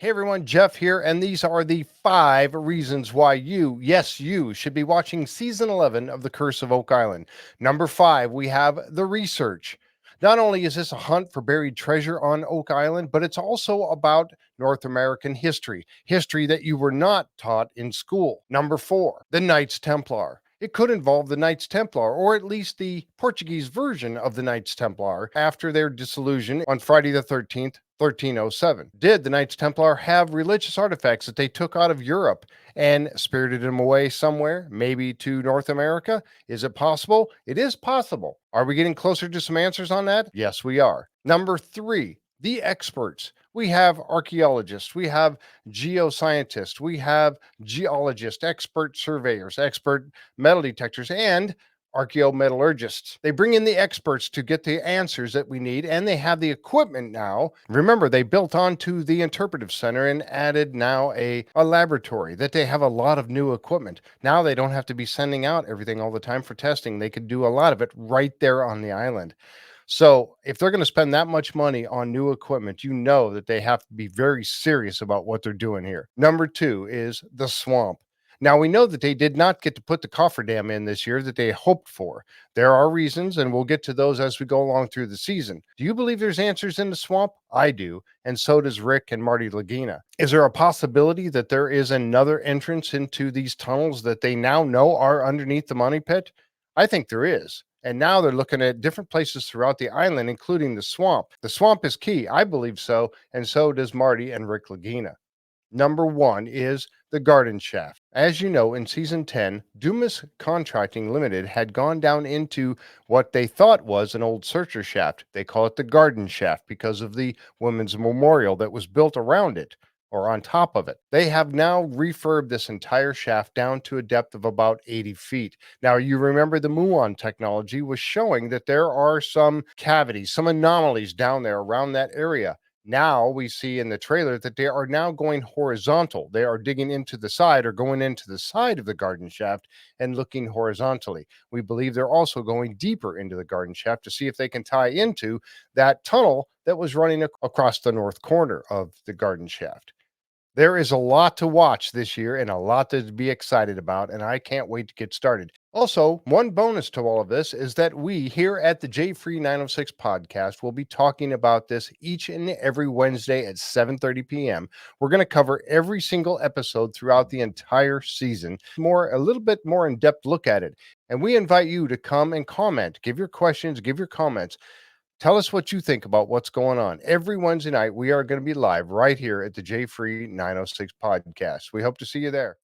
Hey everyone, Jeff here, and these are the 5 reasons why yes, you should be watching season 11 of The Curse of Oak Island. Number 5, we have the research. Not only is this a hunt for buried treasure on Oak Island, but it's also about North American history that you were not taught in school. Number 4, the Knights Templar. It could involve the Knights Templar, or at least the Portuguese version of the Knights Templar, after their dissolution on Friday the 13th, 1307. Did the Knights Templar have religious artifacts that they took out of Europe and spirited them away somewhere, maybe to North America? Is it possible? It is possible. Are we getting closer to some answers on that? Yes, we are. Number 3, the experts. We have archaeologists, we have geoscientists, we have geologists, expert surveyors, expert metal detectors, and archaeometallurgists. They bring in the experts to get the answers that we need, and they have the equipment now. Remember, they built onto the interpretive center and added now a laboratory that they have a lot of new equipment. Now they don't have to be sending out everything all the time for testing. They could do a lot of it right there on the island. So if they're going to spend that much money on new equipment, you know that they have to be very serious about what they're doing here. Number 2 is the swamp. Now we know that they did not get to put the cofferdam in this year that they hoped for. There are reasons, and we'll get to those as we go along through the season. Do you believe there's answers in the swamp? I do, and so does Rick and Marty Lagina. Is there a possibility that there is another entrance into these tunnels that they now know are underneath the money pit? I think there is. And now they're looking at different places throughout the island, including the swamp. The swamp is key. I believe so. And so does Marty and Rick Lagina. Number 1 is the garden shaft. As you know, in season 10, Dumas Contracting Limited had gone down into what they thought was an old searcher shaft. They call it the garden shaft because of the women's memorial that was built around it or on top of it. They have now refurbed this entire shaft down to a depth of about 80 feet. Now, you remember the muon technology was showing that there are some cavities, some anomalies down there around that area. Now we see in the trailer that they are now going horizontal. They are digging into the side or going into the side of the garden shaft and looking horizontally. We believe they're also going deeper into the garden shaft to see if they can tie into that tunnel that was running across the north corner of the garden shaft. There is a lot to watch this year and a lot to be excited about, and I can't wait to get started. Also, one bonus to all of this is that we here at the J Free 906 podcast will be talking about this each and every Wednesday at 7:30 p.m. We're going to cover every single episode throughout the entire season, a little bit more in-depth look at it. And we invite you to come and comment, give your questions, give your comments. Tell us what you think about what's going on. Every Wednesday night, we are going to be live right here at the J Free 906 podcast. We hope to see you there.